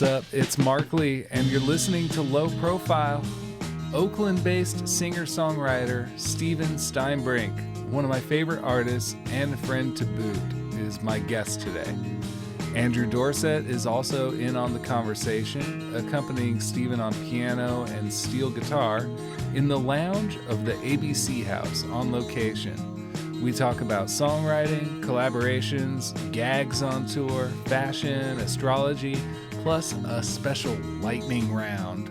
What's up? It's Markley, and you're listening to Low Profile. Oakland-based singer-songwriter Stephen Steinbrink, one of my favorite artists and a friend to boot, is my guest today. Andrew Dorsett is also in on the conversation, accompanying Stephen on piano and steel guitar in the lounge of the ABC House on location. We talk about songwriting, collaborations, gags on tour, fashion, astrology, plus a special lightning round.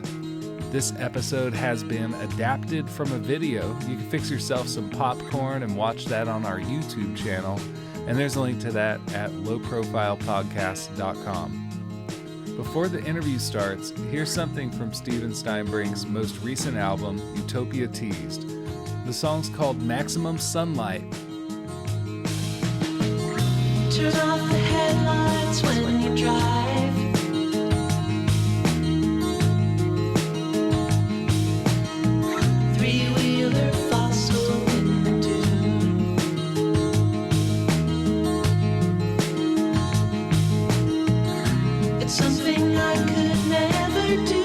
This episode has been adapted from a video. You can fix yourself some popcorn and watch that on our YouTube channel. And there's a link to that at lowprofilepodcast.com. Before the interview starts, here's something from Stephen Steinbrink's most recent album, Utopia Teased. The song's called Maximum Sunlight. Turn off the headlights when you drive. Three-wheeler fossil in the dune. It's something I could never do.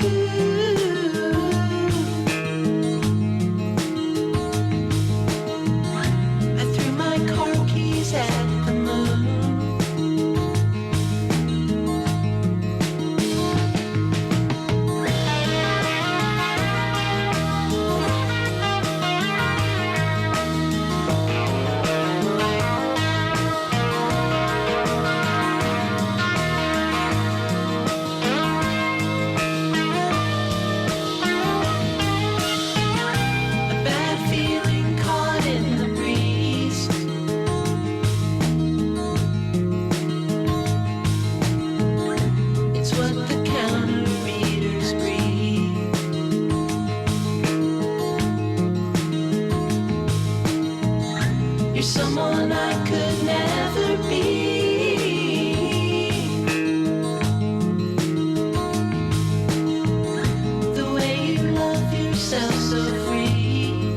I threw my car keys at the moon. A bad feeling caught in the breeze. It's what the counter readers breathe. You're someone I could never be. The way you love yourself so free.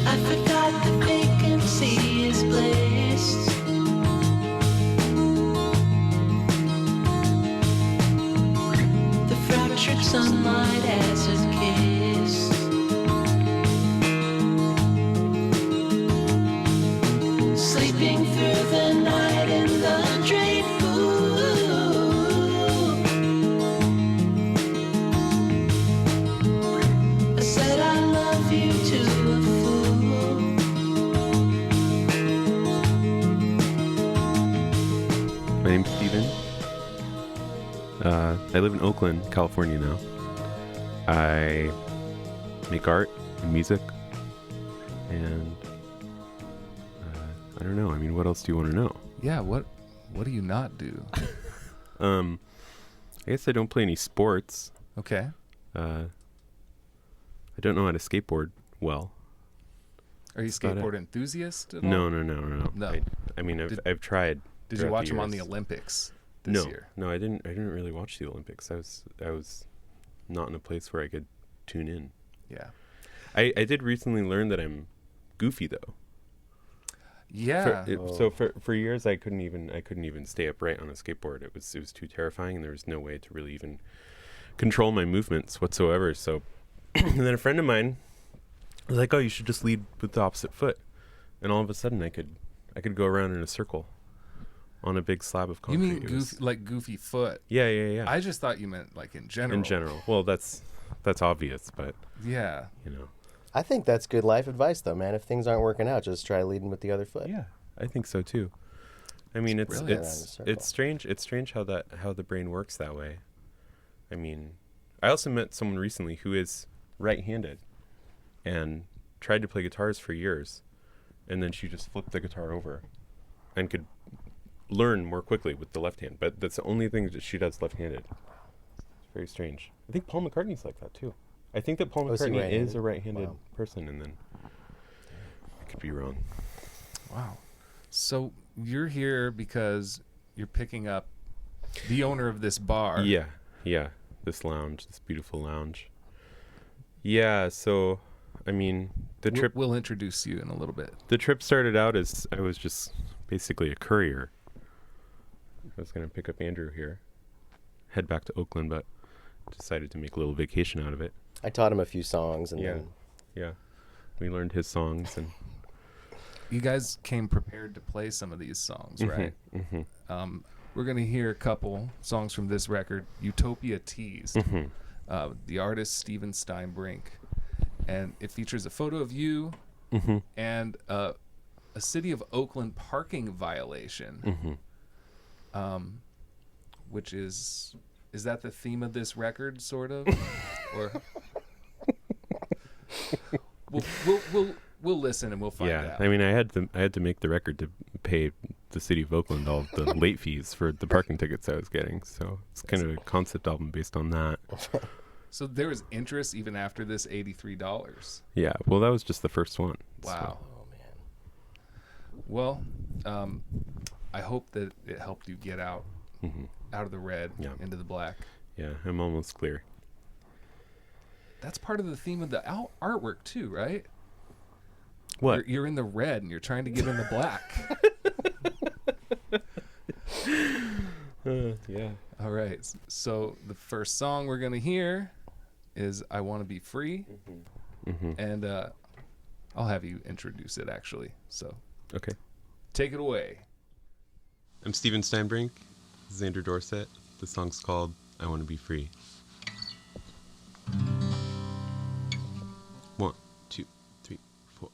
I forgot the vacancy is blessed. The fractured sunlight as a kiss. Sleeping through the night in the drain pool. I said I love you to a fool. My name's Stephen. I live in Oakland, California now. I make art and music, and I don't know. I mean, what else do you want to know? Yeah, what do you not do? I guess I don't play any sports. Okay. I don't know how to skateboard well. Are you That's about skateboard enthusiast at all? No. No. I mean, Did- I've tried. Did you throughout watch the them on the years. Olympics this year? No, I didn't really watch the Olympics. I was not in a place where I could tune in. Yeah. I did recently learn that I'm goofy though. Yeah. So for years I couldn't even stay upright on a skateboard. It was too terrifying, and there was no way to really even control my movements whatsoever. So and then a friend of mine was like, "Oh, you should just lead with the opposite foot," and all of a sudden I could go around in a circle on a big slab of You concrete. mean goofy foot? Yeah. I just thought you meant like in general. In general. Well, that's obvious, but Yeah. you know. I think that's good life advice, though, man. If things aren't working out, just try leading with the other foot. Yeah, I think so too. I mean, It's it's brilliant. it's Around a circle. it's strange. It's strange how the brain works that way. I mean, I also met someone recently who is right-handed, and tried to play guitars for years, and then she just flipped the guitar over, and could learn more quickly with the left hand. But that's the only thing that she does left-handed. It's very strange. I think Paul McCartney's like that too. I think that Paul Oh, is he McCartney is right-handed? a right-handed Wow. person, and then could be wrong. Wow. So you're here because you're picking up the owner of this bar. Yeah. This lounge, this beautiful lounge. Yeah. So, I mean, the trip. We'll introduce you in a little bit. The trip started out as I was just basically a courier. I was going to pick up Andrew here, head back to Oakland, but decided to make a little vacation out of it. I taught him a few songs, and then Yeah. We learned his songs, and You guys came prepared to play some of these songs, right? Mm-hmm. We're going to hear a couple songs from this record, Utopia Teased. Mm-hmm. The artist, Stephen Steinbrink. And it features a photo of you Mm-hmm. and a city of Oakland parking violation, which is that the theme of this record, sort of? Or we'll listen and we'll find out. I mean, I had to make the record to pay the city of Oakland all the late fees for the parking tickets I was getting. So it's kind of a concept album based on that. So there was interest even after this $83. Yeah, well, that was just the first one. Wow. oh man, Well, I hope that it helped you get out of the red into the black. Yeah, I'm almost clear. That's part of the theme of the artwork too, right? What? You're in the red and you're trying to get in the black. Yeah. All right. So the first song we're going to hear is I Want to Be Free. And I'll have you introduce it, actually. So Okay. take it away. I'm Stephen Steinbrink. This is Andrew Dorsett. The song's called I Want to Be Free. 1, 2, 3, 4.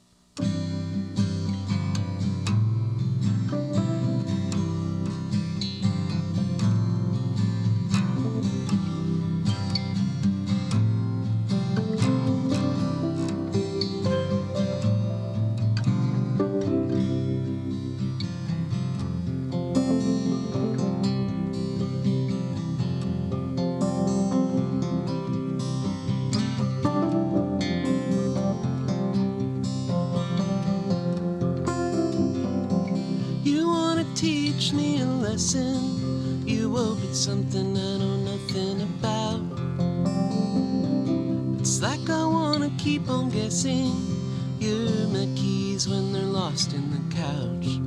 Teach me a lesson. You hope it's something I know nothing about. It's like I wanna keep on guessing. You're my keys when they're lost in the couch.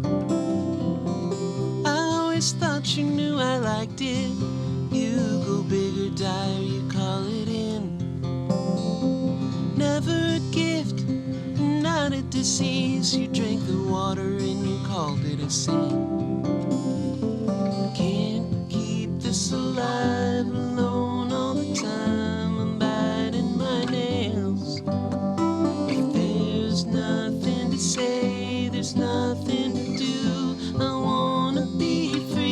I always thought you knew I liked it. You go big or die, or you call it in. Never a gift, not a disease. You drank the water and you called it a sin. Can't keep this alive alone all the time. I'm biting my nails. If there's nothing to say, there's nothing to do. I wanna be free.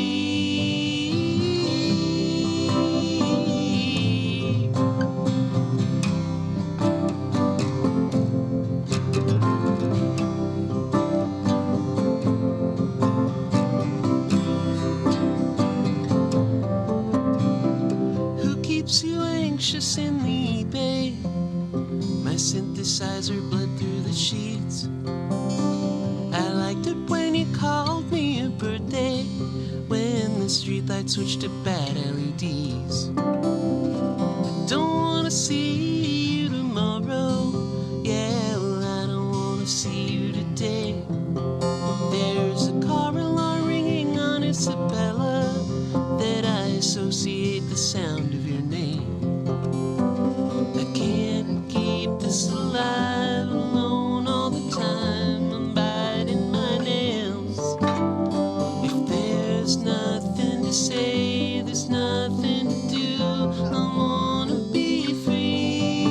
In the bay, my synthesizer bled through the sheets. I liked it when you called me a birthday, when the streetlights switched to bad LEDs. I don't wanna see you tomorrow. Yeah, well, I don't wanna see you today. There's a car alarm ringing on Isabella that I associate the sound of your name. I can't keep this alive alone all the time. I'm biting my nails. If there's nothing to say, there's nothing to do. I wanna be free.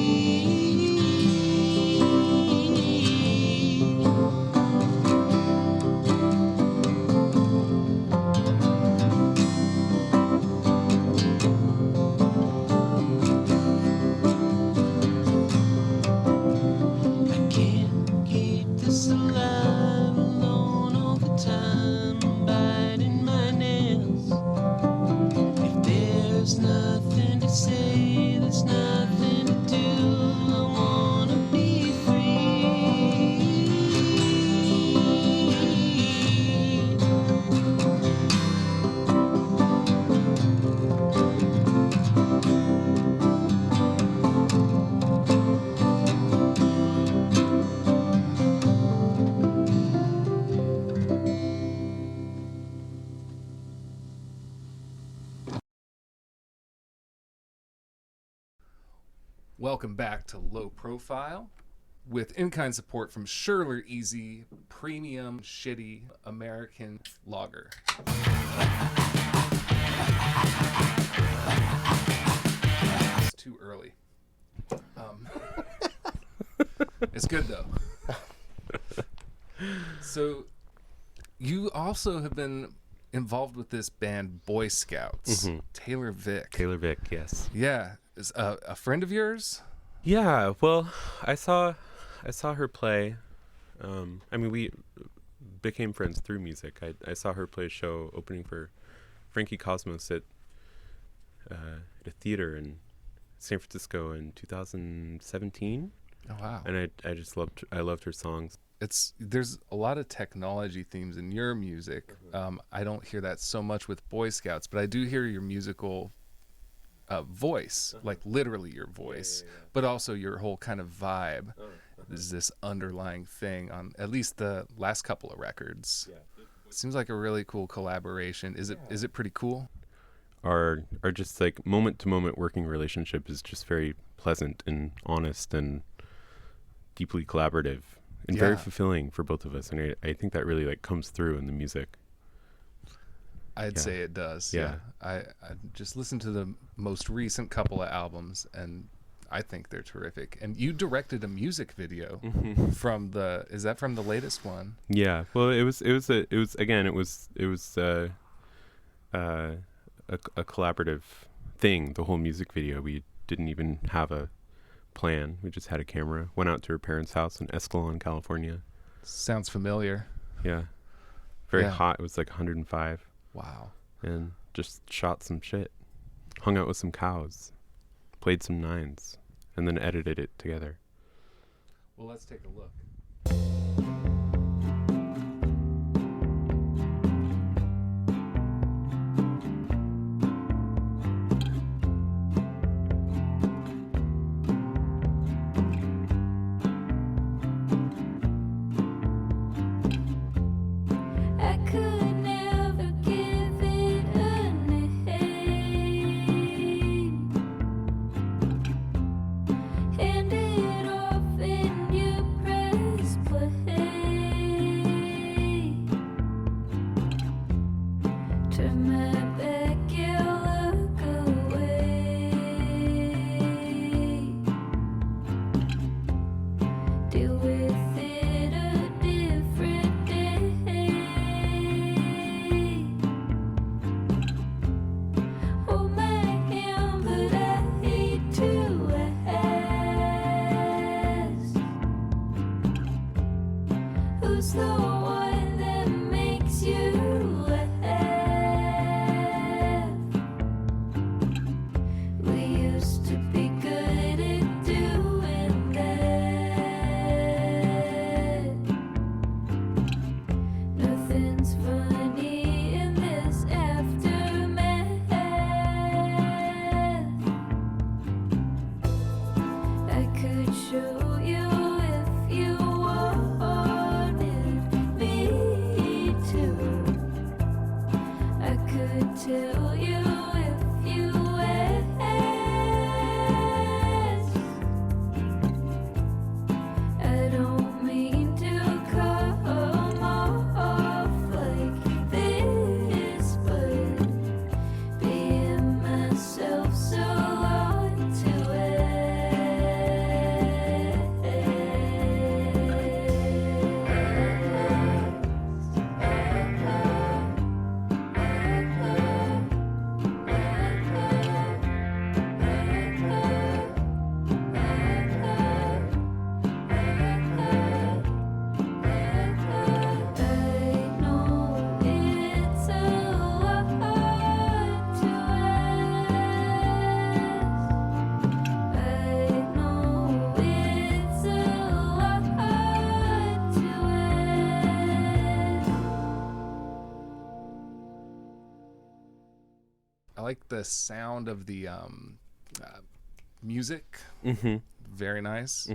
Welcome back to Low Profile with in-kind support from Schurler Easy Premium Shitty American Lager. It's too early. It's good though. So you also have been involved with this band Boy Scouts. Taylor Vick. Taylor Vick, yes. Yeah. Is a friend of yours? Yeah, well, I saw her play. I mean, we became friends through music. I saw her play a show opening for Frankie Cosmos at a theater in San Francisco in 2017. Oh wow. And I just loved her songs. There's a lot of technology themes in your music. I don't hear that so much with Boy Scouts, but I do hear your musical voice, like literally your voice, but also your whole kind of vibe. Is this underlying thing on at least the last couple of records. It seems like a really cool collaboration. Is it pretty cool? Our just like moment to moment working relationship is just very pleasant and honest and deeply collaborative and very fulfilling for both of us, and I think that really like comes through in the music. I'd say it does. Yeah. I just listened to the most recent couple of albums, and I think they're terrific. And you directed a music video from is that from the latest one? Yeah. Well, it was a collaborative thing. The whole music video. We didn't even have a plan. We just had a camera. Went out to her parents' house in Escalon, California. Sounds familiar. Yeah. Very hot. It was like 105. Wow. And just shot some shit. Hung out with some cows. Played some nines. And then edited it together. Well, let's take a look. I like the sound of the music. Very nice.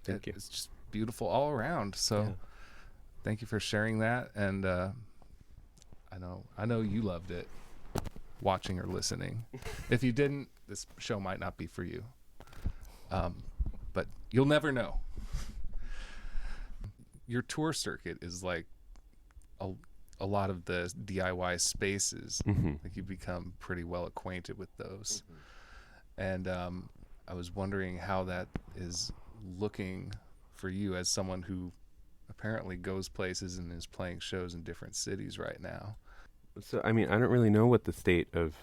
Thank you. It's just beautiful all around. So thank you for sharing that. And I know you loved it, watching or listening. If you didn't, this show might not be for you. But you'll never know. Your tour circuit is like a lot of the DIY spaces. Like you become pretty well acquainted with those. And I was wondering how that is looking for you as someone who apparently goes places and is playing shows in different cities right now. So, I mean, I don't really know what the state of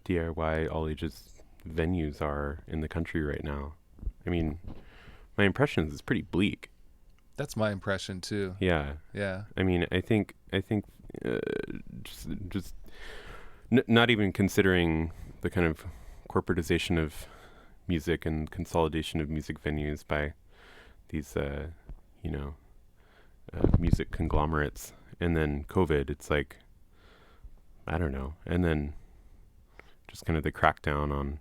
DIY all ages venues are in the country right now. I mean, my impression is it's pretty bleak. That's my impression too. Yeah. Yeah. I mean, I think just not even considering the kind of corporatization of music and consolidation of music venues by these, music conglomerates, and then COVID, it's like, I don't know. And then just kind of the crackdown on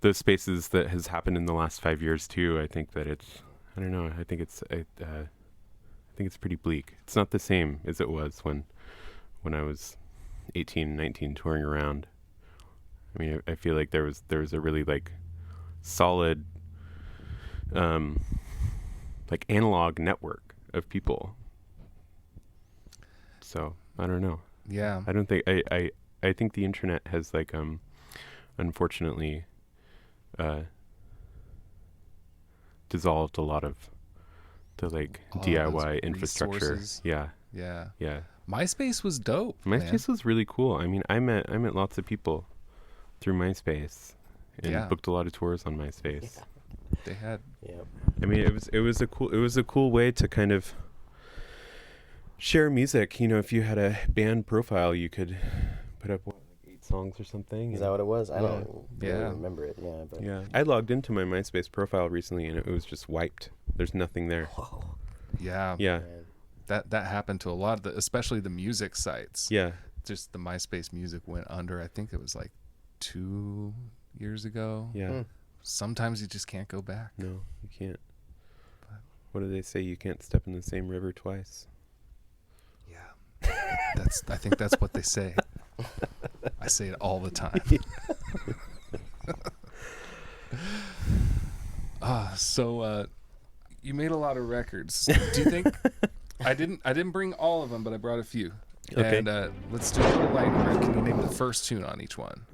those spaces that has happened in the last 5 years too. I think that it's, I don't know. I think it's pretty bleak. It's not the same as it was when I was 18, 19 touring around. I mean, I feel like there was a really like solid, like analog network of people. So I don't know. Yeah. I don't think I think the internet has like unfortunately dissolved a lot of the like DIY infrastructure. Resources. Yeah. Yeah. Yeah. MySpace was dope. MySpace was really cool. I mean, I met lots of people through MySpace and booked a lot of tours on MySpace. Yeah. They had. Yeah. I mean, it was a cool way to kind of share music. You know, if you had a band profile, you could put up 8 songs or something. Is that what it was? I don't really Yeah. remember it. Yeah. But Yeah. I logged into my MySpace profile recently and it was just wiped. There's nothing there. Whoa. Yeah. Yeah. Man. That happened to a lot of especially the music sites. Yeah. Just the MySpace music went under. I think it was like 2 years ago. Yeah. Sometimes you just can't go back. No, you can't. But- What do they say? You can't step in the same river twice. Yeah. I think that's what they say. I say it all the time. So you made a lot of records. Do you think I didn't bring all of them, but I brought a few. Okay. And let's do a little lightning round. Can you name the first tune on each one?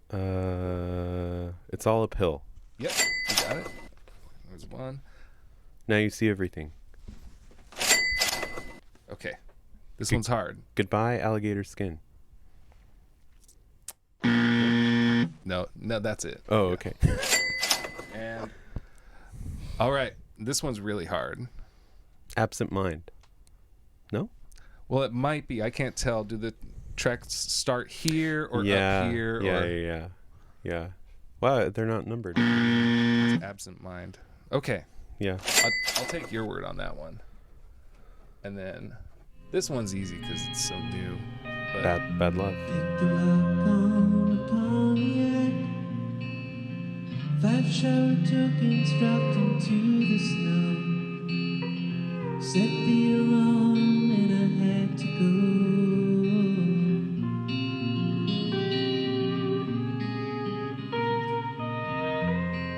It's all uphill. Yep, you got it. There's one. Now you see everything. Okay. This one's hard. Goodbye, alligator skin. No, that's it. Oh, okay. And all right, this one's really hard. Absent mind. No? Well, it might be. I can't tell. Do the tracks start here or up here? Yeah. Wow, they're not numbered. It's absent mind. Okay, Yeah. I'll take your word on that one. And then this one's easy because it's so new. But Bad love. Pick the lock on a Pontiac. 5 shower tokens dropped into the snow. Set the alarm and I had to go.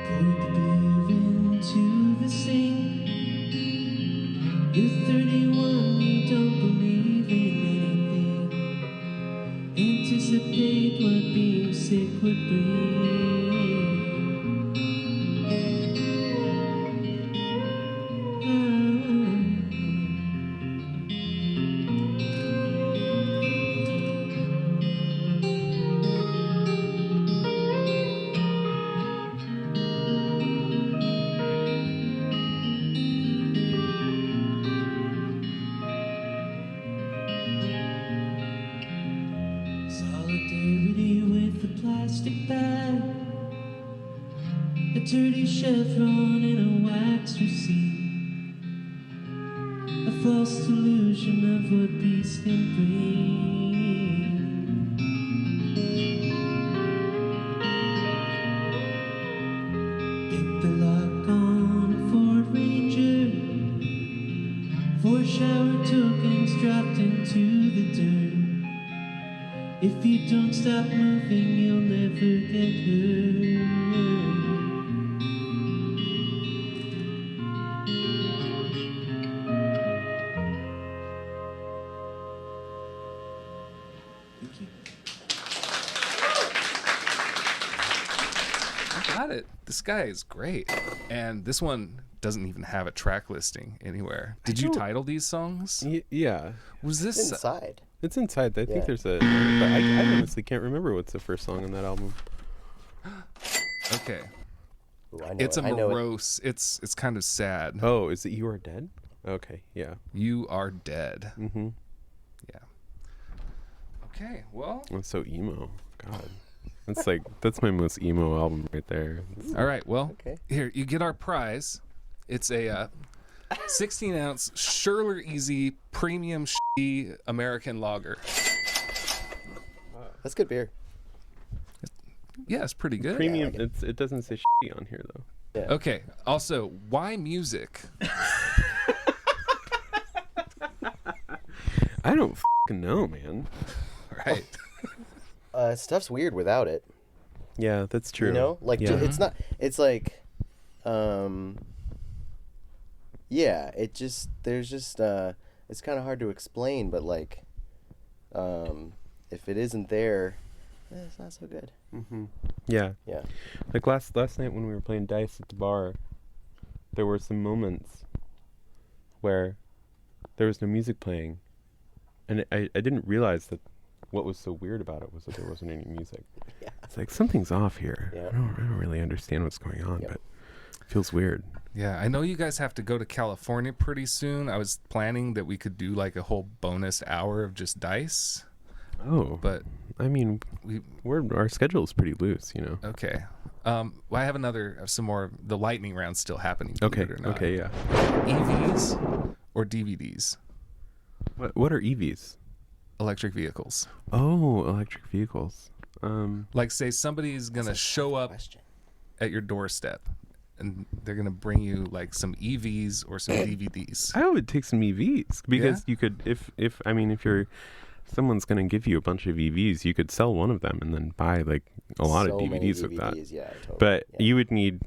Poured the beer into the sink. You're 31, you don't believe in anything. Anticipate what being sick would bring. Solidarity with the plastic bag. A dirty chevron and a wax receipt. A false illusion of what peace can bring. Pick the lock on a Ford Ranger. 4 shower tokens dropped into the dirt. If you don't stop moving, you'll never get hurt. Thank you. I got it. This guy is great. And this one doesn't even have a track listing anywhere. Did you title these songs? Yeah. Was this Inside. It's inside. I think Yeah. there's a... But I honestly can't remember what's the first song on that album. Okay. Ooh, I know It's it. a I know it. morose. It's kind of sad. Oh, is it You Are Dead? Okay, yeah. You Are Dead. Mm-hmm. Yeah. Okay, well. That's so emo. God. That's my most emo album right there. All right, well, Okay. here, you get our prize. It's a 16-ounce Schurler Easy Premium American Lager. That's good beer. Yeah, it's pretty good. Premium. I like It doesn't say on here though. Yeah. Okay, also, why music? I don't fucking know, man. Right. Stuff's weird without it. Yeah, that's true. You know, like Yeah. it's not. It's like, yeah. It just there's just it's kind of hard to explain, but like, if it isn't there, it's not so good. Mm-hmm. Yeah. Yeah. Like last night when we were playing dice at the bar, there were some moments where there was no music playing, and I didn't realize that what was so weird about it was that there wasn't any music. Yeah. It's like something's off here. Yeah. I don't really understand what's going on, Yep. but it feels weird. Yeah, I know you guys have to go to California pretty soon. I was planning that we could do like a whole bonus hour of just dice, Oh, but I mean, our schedule is pretty loose, you know. okay. Well, I have some more. The lightning round's still happening. Okay. believe it or not. Okay. Yeah. EVs or DVDs? What are EVs? Electric vehicles. Oh, electric vehicles. Like, say somebody's gonna show up Question. at your doorstep, and they're gonna bring you like some EVs or some DVDs. I would take some EVs because you could, if someone's gonna give you a bunch of EVs, you could sell one of them and then buy like a lot of So many DVDs with that. Yeah, totally. But yeah. you would need,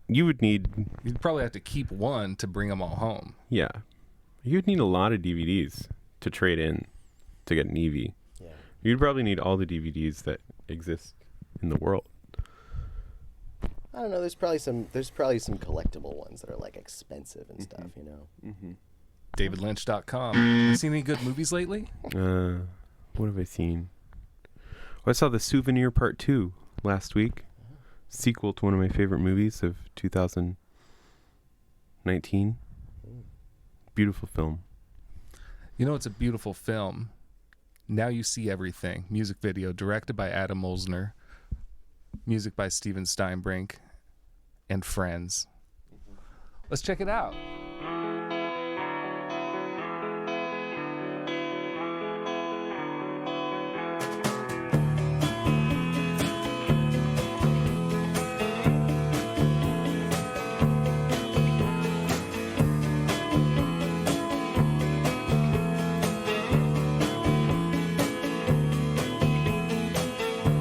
You'd probably have to keep one to bring them all home. yeah, you'd need a lot of DVDs to trade in to get an EV. Yeah. You'd probably need all the DVDs that exist in the world. I don't know. There's probably some collectible ones that are like expensive and stuff. You know. Mm-hmm. DavidLynch.com. Seen any good movies lately? What have I seen? Well, I saw The Souvenir Part 2 last week. Sequel to one of my favorite movies of 2019. Beautiful film. You know, it's a beautiful film. Now You See Everything. Music video directed by Adam Molzner. Music by Stephen Steinbrink and friends. Let's check it out.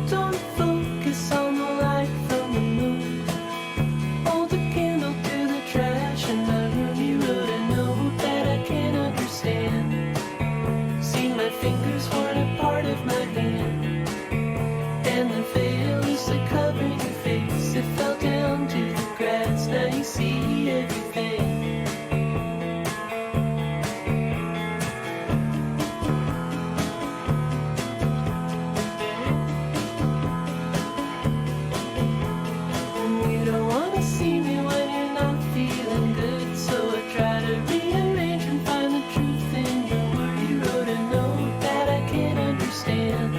Don't focus on the light from the moon. Hold a candle to the trash in my room. You wrote a note that I can't understand. See, my fingers weren't a part of my hand, and the veil is like covering your face. It fell down to the grass. Now you see everything. You don't wanna see me when you're not feeling good, so I try to rearrange and find the truth in your word. You wrote a note that I can't understand.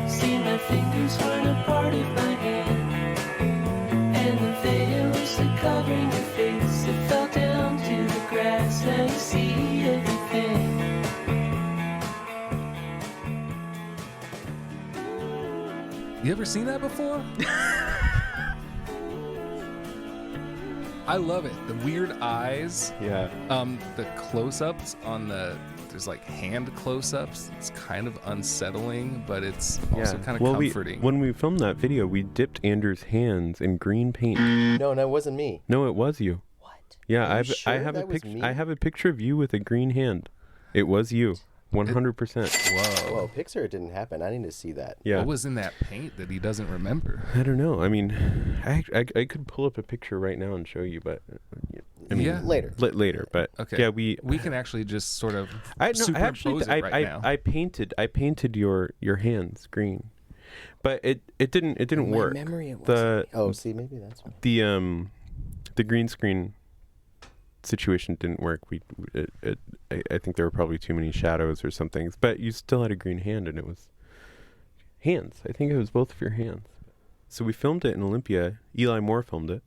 See, my fingers weren't a part of my hand, and the veil was like covering your face. It fell down to the grass. Now you see everything. You ever seen that before? I love it. The weird eyes, Yeah. the close-ups on the there's like hand close-ups. It's kind of unsettling, but it's also kind of comforting. When we filmed that video, we dipped Andrew's hands in green paint. No, it wasn't me. No, it was you. What? Yeah, Are you sure I have a that was picture. me? I have a picture of you with a green hand. It was you, 100%. Whoa. Whoa, Pixar, it didn't happen. I need to see that. Yeah. What was in that paint that he doesn't remember? I don't know. I mean, I could pull up a picture right now and show you, but I mean, Yeah. Later. later. But Okay. yeah, we can actually just sort of I superimpose it right now. I painted your hands green, but it didn't In my work. memory, it The wasn't. See, maybe that's why. the green screen situation didn't work. I think there were probably too many shadows or something. But you still had a green hand, and it was hands. I think it was both of your hands. So we filmed it in Olympia. Eli Moore filmed it,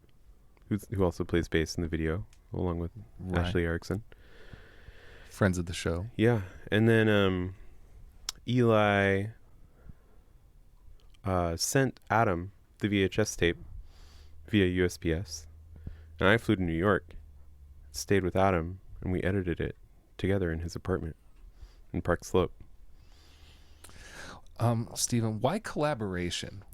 who also plays bass in the video, along with Ashley Erickson. Friends of the show. Yeah, and then Eli sent Adam the VHS tape via USPS, and I flew to New York, stayed with Adam, and we edited it together in his apartment in Park Slope. Stephen, why collaboration?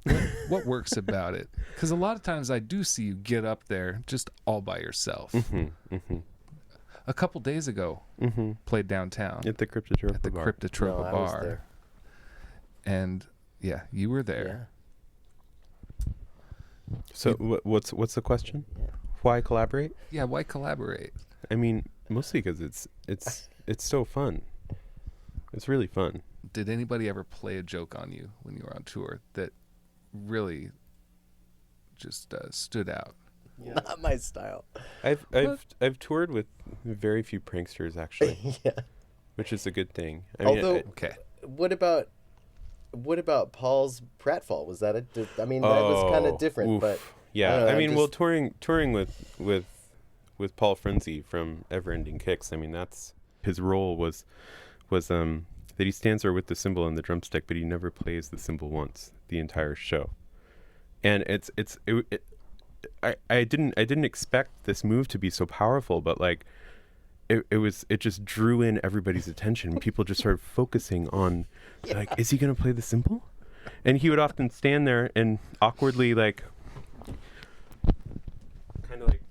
What works about it? Because a lot of times I do see you get up there just all by yourself. A couple days ago, played downtown At the Cryptotropa at the bar. Cryptotropa No, I was bar, there. and yeah, you were there. So what's the question? Yeah. Why collaborate? Yeah, why collaborate? I mean, mostly because it's so fun. It's really fun. Did anybody ever play a joke on you when you were on tour that really just stood out? Yeah. Not my style. I've toured with very few pranksters actually, Yeah. which is a good thing. I Although, mean, Okay. what about Paul's pratfall? Was that I mean, that was kind of different, but yeah. I don't know, I mean, I'm well, just- touring with Paul Frenzy from Everending Kicks. I mean, that's his role was that he stands there with the cymbal and the drumstick, but he never plays the cymbal once the entire show. And I didn't expect this move to be so powerful, but like it just drew in everybody's attention. People just started focusing on like, is he gonna play the cymbal? And he would often stand there and awkwardly like kind of like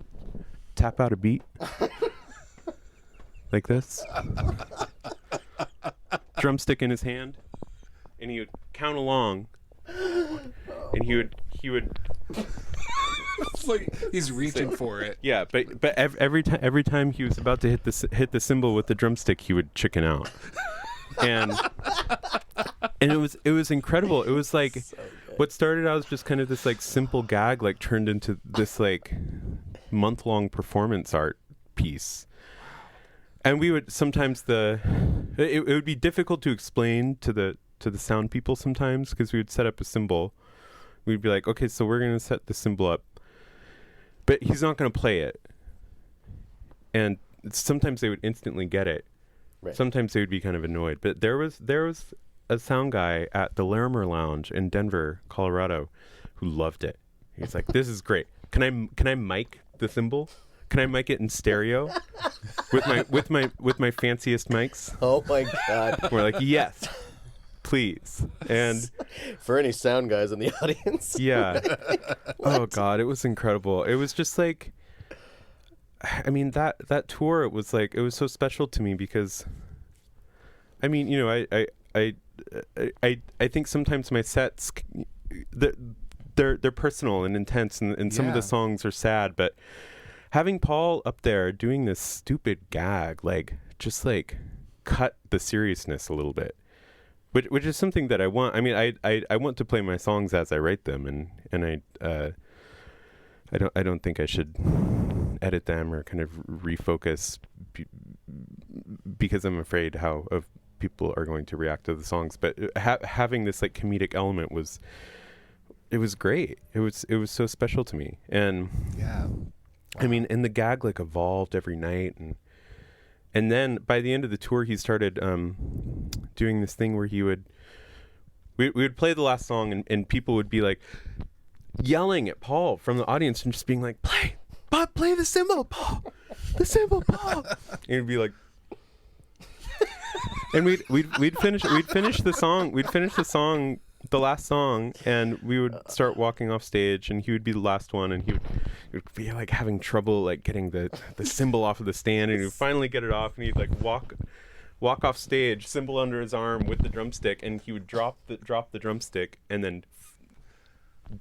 tap out a beat like this, drumstick in his hand, and he would count along, and he would It's like he's reaching for it. yeah, but every time he was about to hit the cymbal with the drumstick, he would chicken out, and it was incredible. It was like what started out as just kind of this like simple gag like turned into this like month-long performance art piece. And we would sometimes it would be difficult to explain to the sound people sometimes, because we would set up a cymbal. We'd be like, okay, so we're going to set the cymbal up, but he's not going to play it. And sometimes they would instantly get it. Right. Sometimes they would be kind of annoyed. But there was a sound guy at the Larimer Lounge in Denver, Colorado, who loved it. He's like, this is great. Can I mic the cymbal? Can I mic it in stereo with my fanciest mics? Oh my God. We're like, yes, please. And For any sound guys in the audience. yeah. Oh God, it was incredible. It was just like, I mean, that tour, it was so special to me because, I mean, you know, I think sometimes my sets, they're personal and intense, and some of the songs are sad, but having Paul up there doing this stupid gag, like just like cut the seriousness a little bit, which is something that I want. I mean, I want to play my songs as I write them, and I don't think I should edit them or kind of refocus because I'm afraid how of people are going to react to the songs. But having this like comedic element was great. It was so special to me, and Yeah. I mean, and the gag like evolved every night, and then by the end of the tour, he started doing this thing where we would play the last song, and people would be like yelling at Paul from the audience and just being like, play the cymbal, Paul, the cymbal, Paul. And he'd be like, And we'd finish the song, the last song, and we would start walking off stage, and he would be the last one, and he would be like having trouble like getting the cymbal off of the stand, and he would finally get it off, and he'd like walk off stage, cymbal under his arm with the drumstick, and he would drop the drumstick, and then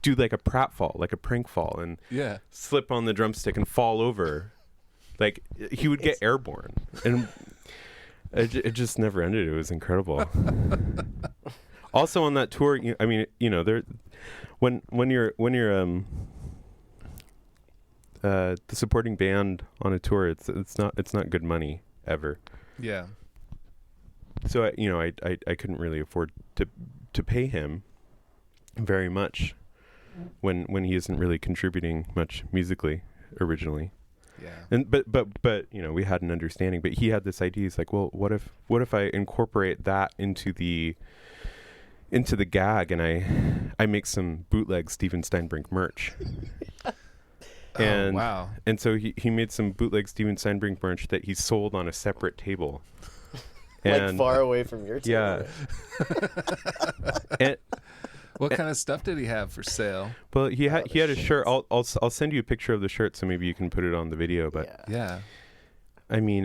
do like a pratfall, like a prank fall, and slip on the drumstick and fall over. Like he would get airborne, and it just never ended. It was incredible. Also on that tour, there, when you're the supporting band on a tour, it's not good money ever. Yeah. So I couldn't really afford to pay him very much when he isn't really contributing much musically originally. Yeah. And but we had an understanding, but he had this idea. He's like, well, what if I incorporate that into the gag, and I make some bootleg Stephen Steinbrink merch. And wow. And so he made some bootleg Stephen Steinbrink merch that he sold on a separate table. Like far away from your table. Yeah. And what kind of stuff did he have for sale? well, he had a shirt. I'll send you a picture of the shirt so maybe you can put it on the video. But Yeah. I mean,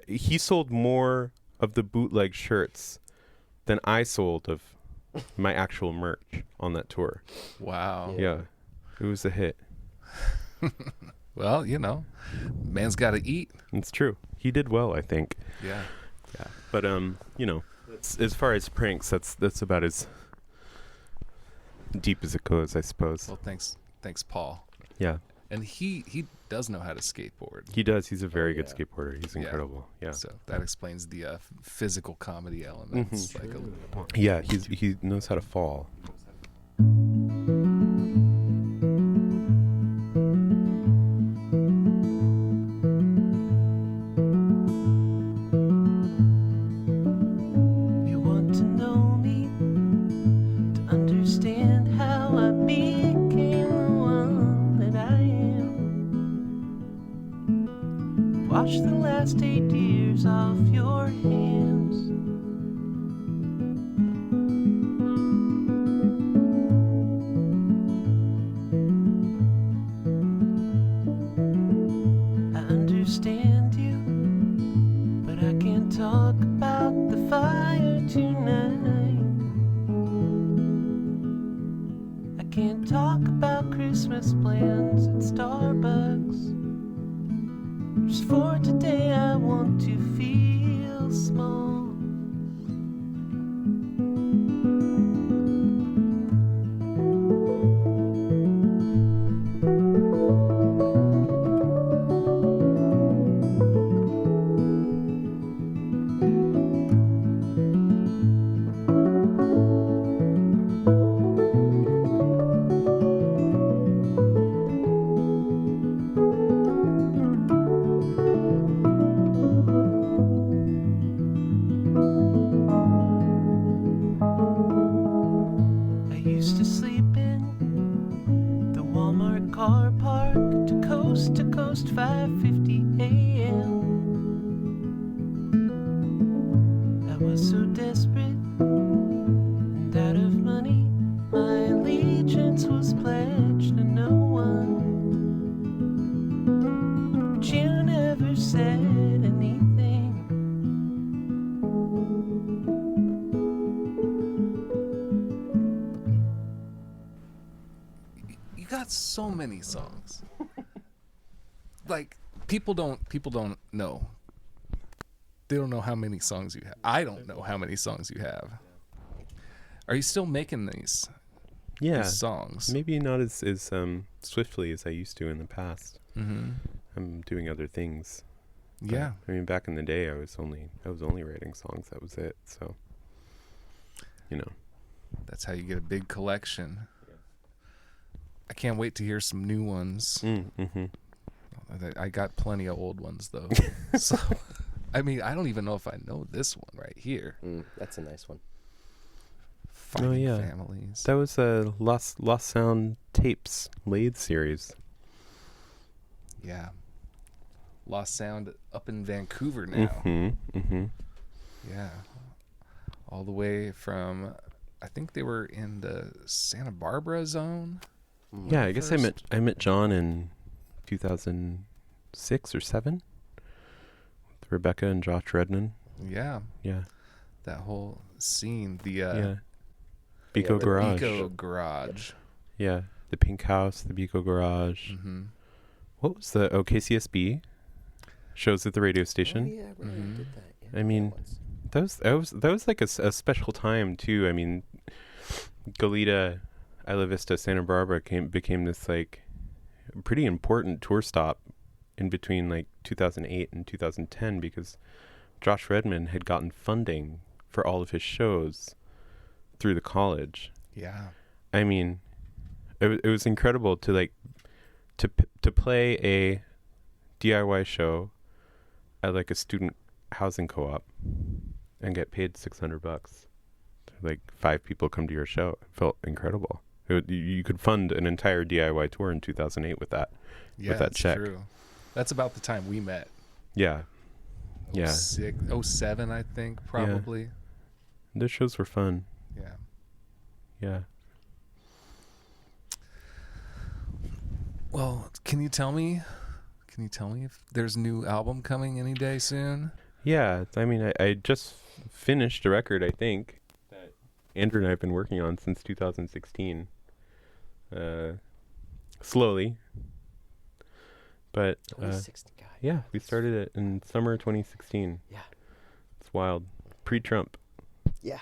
he sold more of the bootleg shirts than I sold of my actual merch on that tour. Wow. Yeah. It was a hit. Well, man's got to eat. It's true. He did well, I think. Yeah. Yeah. But as far as pranks, that's about as deep as it goes, I suppose. Well, thanks, Paul. Yeah. And he does know how to skateboard. He does. He's a very good skateboarder. He's incredible. Yeah. So that explains the physical comedy elements. Mm-hmm. Like a little more. Yeah. He knows how to fall. You want to know me, to understand how I became the one that I am. Wash the last 8 years off your hands. I understand you, but I can't talk about the fire tonight. I can't talk about Christmas plans at Starbucks. Just for today I want to feel small. I used to sleep in the Walmart car park to coast 5:50 a.m. I was so desperate and out of money, my allegiance was pledged to no one. But you never said anything. You got so many songs. Like people don't know. They don't know how many songs you have. I don't know how many songs you have. Are you still making these songs? Maybe not as swiftly as I used to in the past. Mm-hmm. I'm doing other things. Yeah. I mean, back in the day, I was only writing songs. That was it. So, That's how you get a big collection. I can't wait to hear some new ones. Mm-hmm. I got plenty of old ones though. So, I mean, I don't even know if I know this one right here. That's a nice one. Fighting Families. That was a Lost Sound Tapes Lathe series. Yeah. Lost Sound up in Vancouver now. Yeah. All the way from, I think they were in the Santa Barbara zone. Yeah, I guess I met John in 2006 or 7 with Rebecca and Josh Redman. Yeah. Yeah. That whole scene. The Biko Garage. Biko Garage. Yeah. The Pink House, the Biko Garage. What was the KCSB shows at the radio station? Oh, yeah, right. Did that. Yeah, I mean, that was like a special time too. I mean, Goleta, Isla Vista, Santa Barbara became this like pretty important tour stop in between like 2008 and 2010 because Josh Redman had gotten funding for all of his shows through the college. Yeah. I mean, it was incredible to like to play a DIY show at like a student housing co-op and get paid $600. Like 5 people come to your show. It felt incredible. You could fund an entire DIY tour in 2008 with that. Yeah, with that that's check. true. That's about the time we met. Yeah. Yeah. 07, I think, probably. Yeah. Those shows were fun. Yeah. Yeah. Well, can you tell me if there's a new album coming any day soon? Yeah. I mean, I just finished a record, I think, that Andrew and I have been working on since 2016. Slowly. But 2016, God. yeah, we started it in summer 2016. Yeah. It's wild. Pre-Trump. Yeah.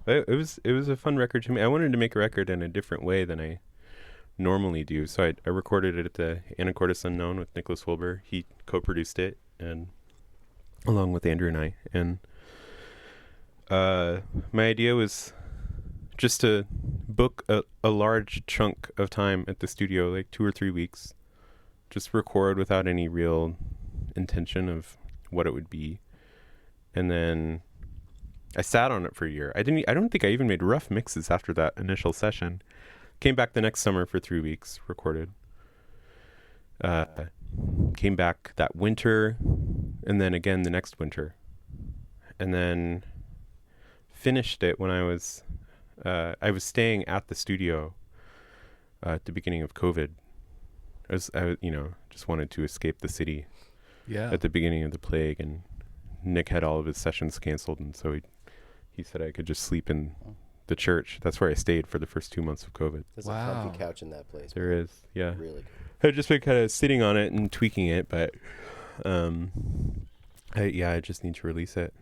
It was a fun record to me. I wanted to make a record in a different way than I normally do. So I recorded it at the Anacortes Unknown with Nicholas Wilbur. He co-produced it, and along with Andrew and I. And my idea was just to book a large chunk of time at the studio, like 2 or 3 weeks, just record without any real intention of what it would be. And then I sat on it for a year. I don't think I even made rough mixes after that initial session. Came back the next summer for 3 weeks, recorded. Came back that winter, and then again the next winter. And then finished it when I was staying at the studio at the beginning of COVID. I just wanted to escape the city. Yeah. At the beginning of the plague, and Nick had all of his sessions canceled, and so he said I could just sleep in the church. That's where I stayed for the first 2 months of COVID. There's a comfy couch in that place. There is, yeah. Really good. I've just been kind of sitting on it and tweaking it, but I just need to release it.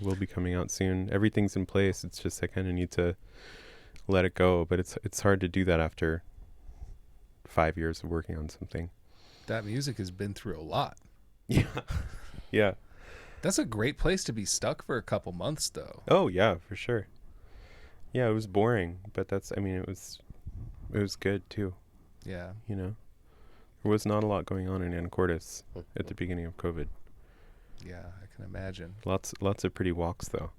It will be coming out soon. Everything's in place. It's just I kind of need to let it go, but it's hard to do that after 5 years of working on something. That music has been through a lot. Yeah. Yeah. That's a great place to be stuck for a couple months, though. Oh, yeah, for sure. Yeah, it was boring, but it was good too. Yeah. You know, there was not a lot going on in Anacortes at the beginning of COVID. Yeah, I can imagine. Lots of pretty walks though.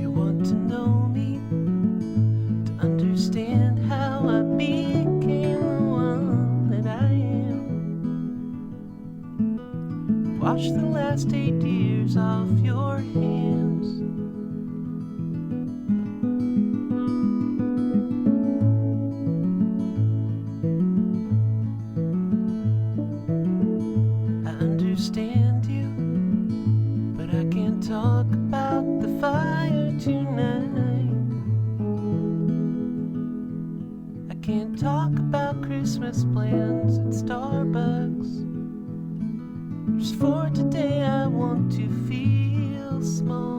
You want to know me, to understand how I became the one that I am. Wash the last 8 years off your hands. I understand you, but I can't talk about the fire tonight. I can't talk about Christmas plans at Starbucks. Just for today I want to feel small.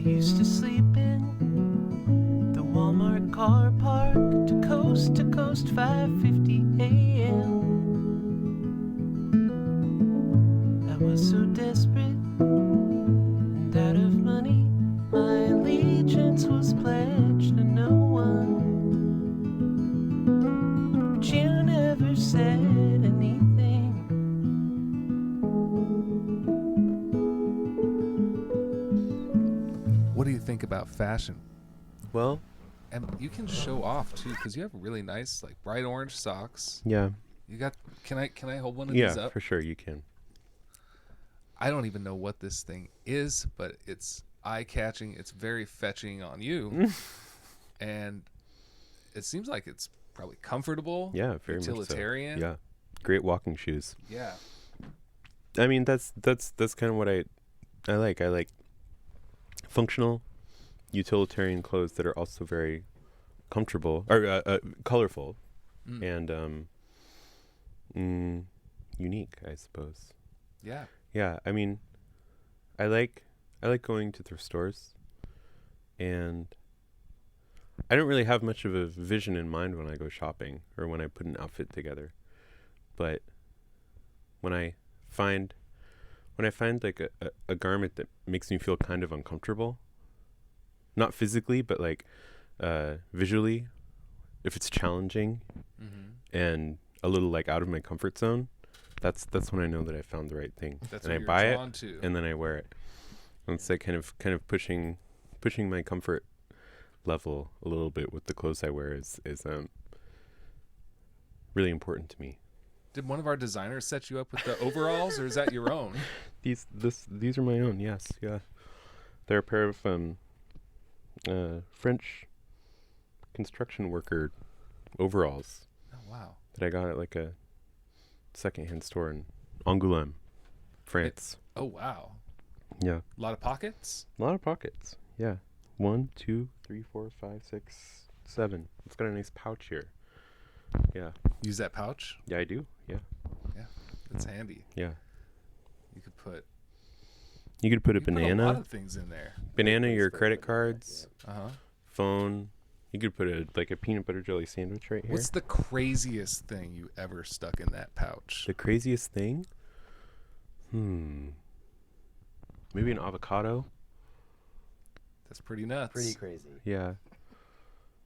used to sleep in the Walmart car park to coast 5:50 a.m. I was so desperate and out of money, my allegiance was pledged to no one. But you never said anything. What do you think about fashion? Well, And you can show off too, because you have really nice, like bright orange socks. yeah. You got? Can I hold one of these Yeah, up? for sure you can. I don't even know what this thing is, but it's eye-catching. It's very fetching on you, and it seems like it's probably comfortable. Yeah, very utilitarian. much so. Yeah. Great walking shoes. Yeah. I mean, that's kind of what I like. I like functional, utilitarian clothes that are also very comfortable or colorful and unique, I suppose. Yeah. Yeah, I mean, I like going to thrift stores, and I don't really have much of a vision in mind when I go shopping or when I put an outfit together. But when I find like a garment that makes me feel kind of uncomfortable, not physically, but like visually, if it's challenging and a little like out of my comfort zone, that's when I know that I found the right thing. That's and what I you're buy it drawn to. and then I wear it. And it's like kind of pushing my comfort level a little bit with the clothes I wear is really important to me. Did one of our designers set you up with the overalls, or is that your own? These are my own. Yes, yeah. They're a pair of French construction worker overalls Oh wow. that I got at like a secondhand store in Angoulême, France. Oh wow. Yeah, A lot of pockets. a lot of pockets. Yeah, 1, 2, 3, 4, 5, 6, 7. It's got a nice pouch here. Yeah, Use that pouch. yeah, I do. Yeah, It's handy. yeah. You could put You could put a you could put a banana, lot of things in there. your credit cards, Uh-huh. phone. You could put a peanut butter jelly sandwich right here. What's the craziest thing you ever stuck in that pouch? The craziest thing? Maybe an avocado? That's pretty nuts. Pretty crazy. Yeah.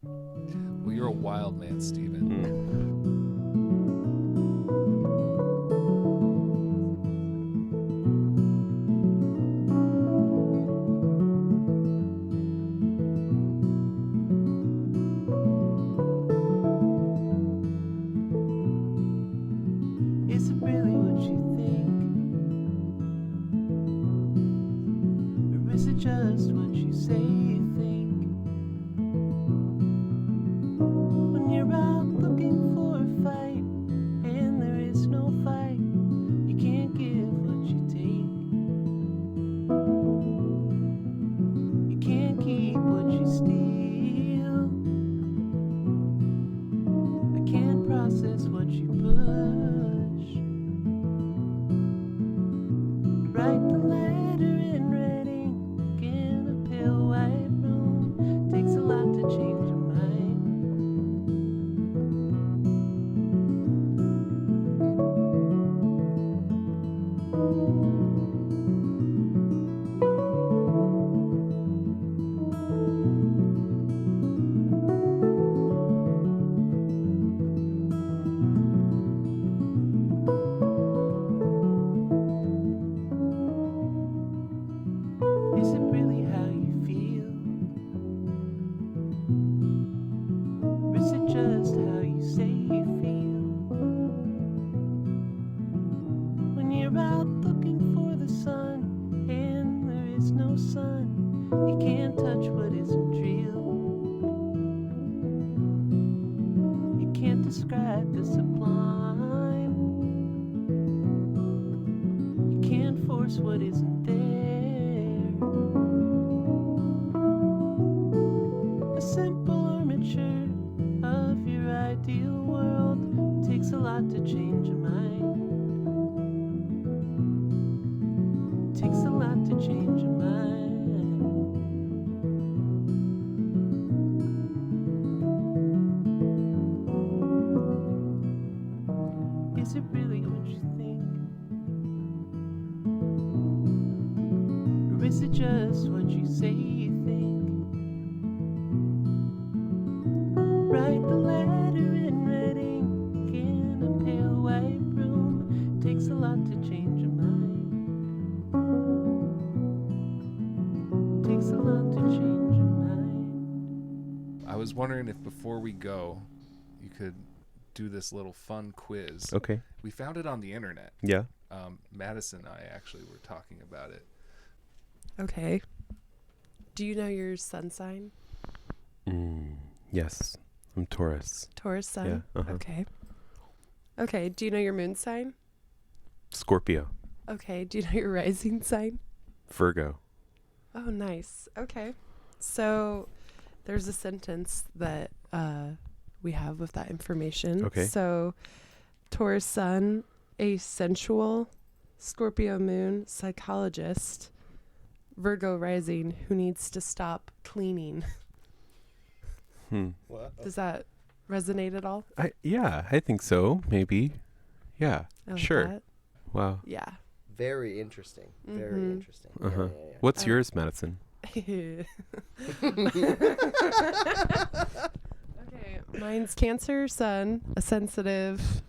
Well, you're a wild man, Stephen. Is it really what you think? Or is it just what you say you think? When you're out looking for a fight and there is no fight, you can't give what you take. You can't keep what you steal. I can't process what you push. Write the letter in red ink in a pale white room. Takes a lot to change your mind. Is it really how you feel? Or is it just how you say you feel? When you're out looking for the sun and there is no sun, you can't touch what isn't real. You can't describe the sublime. You can't force what isn't there. A simple armature of your ideal world takes a lot to change a mind. Takes a lot to change a mind. was wondering if before we go, you could do this little fun quiz. Okay. We found it on the internet. Yeah. Madison and I actually were talking about it. Okay. Do you know your sun sign? Yes. I'm Taurus. Taurus sun? Yeah. Uh-huh. Okay. Okay. Do you know your moon sign? Scorpio. Okay. Do you know your rising sign? Virgo. Oh, nice. Okay. So there's a sentence that we have with that information. Okay. So Taurus sun, a sensual, Scorpio moon, psychologist, Virgo rising who needs to stop cleaning. What? Does that resonate at all? I think so. Maybe. Yeah. I like Sure. that. Wow. Yeah. Very interesting. Very Mhm. interesting. Uh-huh. Yeah. What's yours, Madison? Okay. Mine's Cancer sun, a sensitive,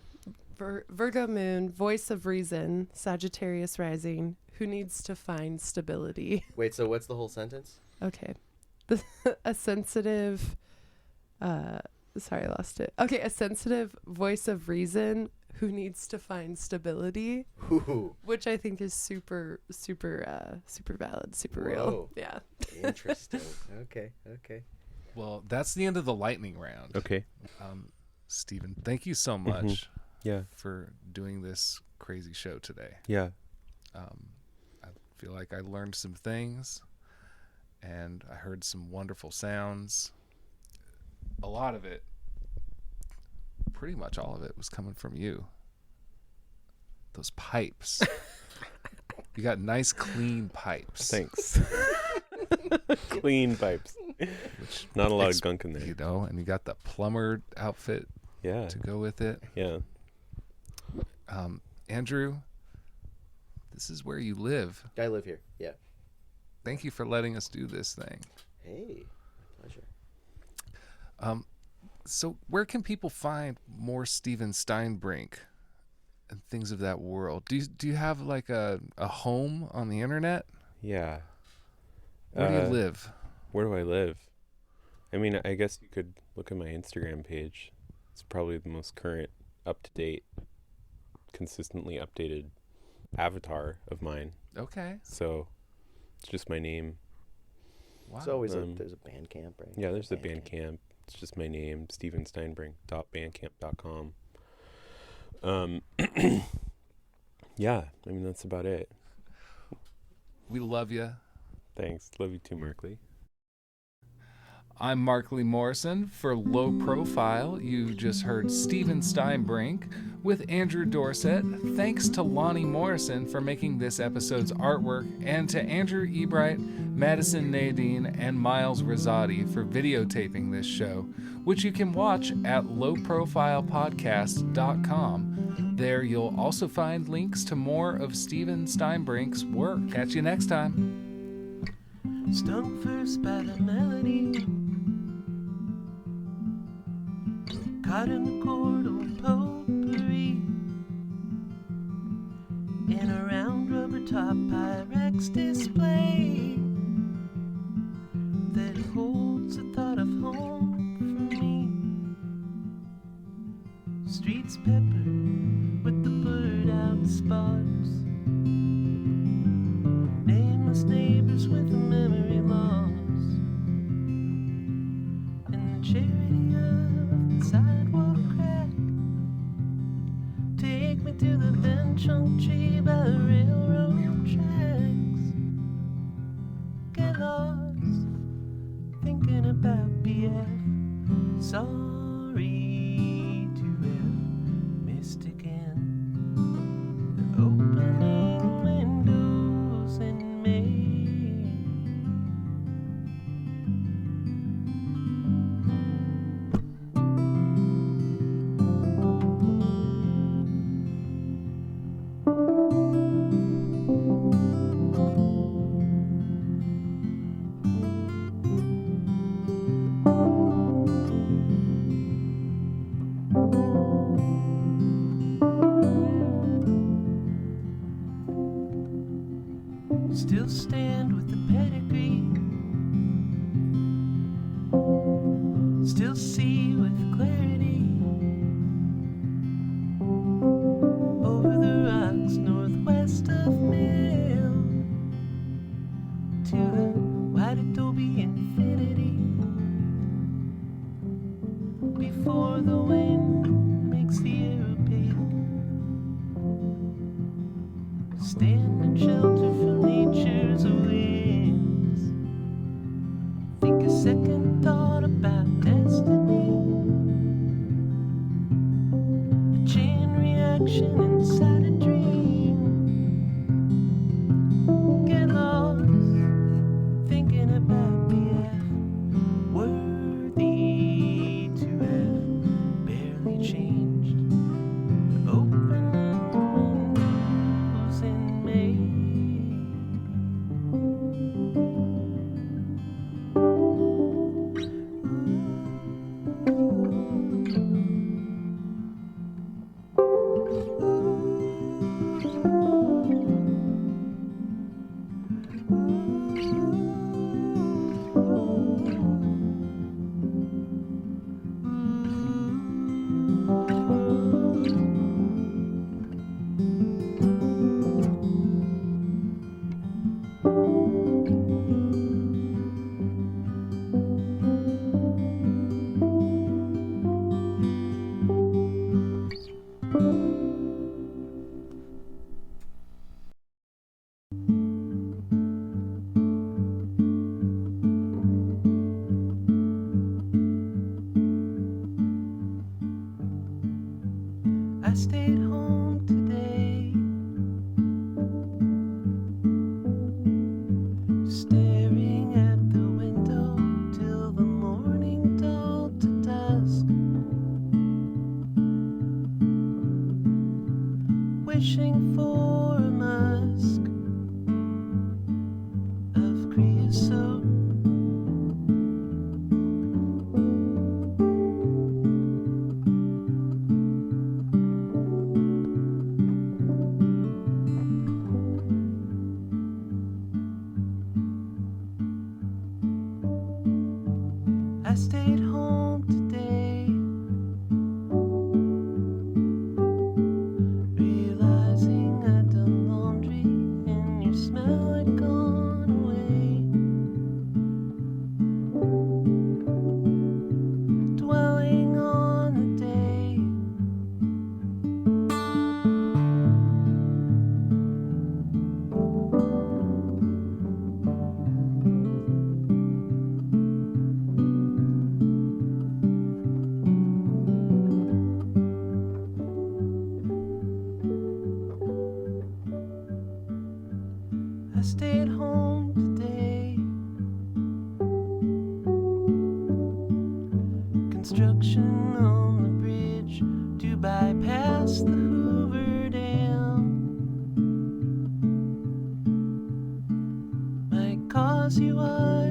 Virgo moon, voice of reason, Sagittarius rising, who needs to find stability. Wait, so what's the whole sentence? Okay. A sensitive, sorry, I lost it. Okay, a sensitive voice of reason who needs to find stability, Ooh, which I think is super valid, super Whoa. real. Yeah. interesting. Okay. Well, that's the end of the lightning round. Okay. Stephen, thank you so much Yeah. for doing this crazy show today. Yeah. I feel like I learned some things and I heard some wonderful sounds. A lot of it, pretty much all of it, was coming from you. Those pipes. You got nice, clean pipes. Thanks. Clean pipes. Which Not a lot of gunk in there. You know, and you got the plumber outfit Yeah. to go with it. Yeah. Andrew, this is where you live. I live here. Yeah. Thank you for letting us do this thing. Hey, pleasure. So where can people find more Stephen Steinbrink and things of that world? Do you have like a home on the internet? Yeah. Where do you live? Where do I live? I mean, I guess you could look at my Instagram page. It's probably the most current, up-to-date, consistently updated avatar of mine. Okay. So it's just my name. Wow. It's always there's a band camp, right? Yeah, there's a Bandcamp. It's just my name, stephensteinbrink.bandcamp.com. Yeah, I mean, that's about it. We love you. Thanks. Love you too, Markley. I'm Markley Morrison. For Low Profile, you just heard Stephen Steinbrink with Andrew Dorsett. Thanks to Lonnie Morrison for making this episode's artwork, and to Andrew Ebright, Madison Nadine, and Miles Rosati for videotaping this show, which you can watch at lowprofilepodcast.com. There you'll also find links to more of Stephen Steinbrink's work. Catch you next time. Stung first by the melody, caught in the chord of potpourri, in a round rubber top Pyrex display that holds the thought of home for me. Streets peppered with the bird out spots, nameless neighbors with a memory loss, and the charity of the sidewalk crack. Take me to the bench on tree by the railroad tracks. Get lost thinking about BF. Sorry to have missed again the opening windows in May. for the wind makes the air opaque. Stand and shelter from nature's winds. Think a second thought about destiny. A chain reaction inside a dream. Get lost thinking about BF. Worthy to have barely changed. Open windows in May. I stayed home today, staring at the window till the morning dulled to dusk, wishing for a musk of creosote. I stayed home today, realizing I'd done laundry and your smell had gone away. Dwelling on the day. I stayed home today. Construction on the bridge to bypass the Hoover Dam might cause you a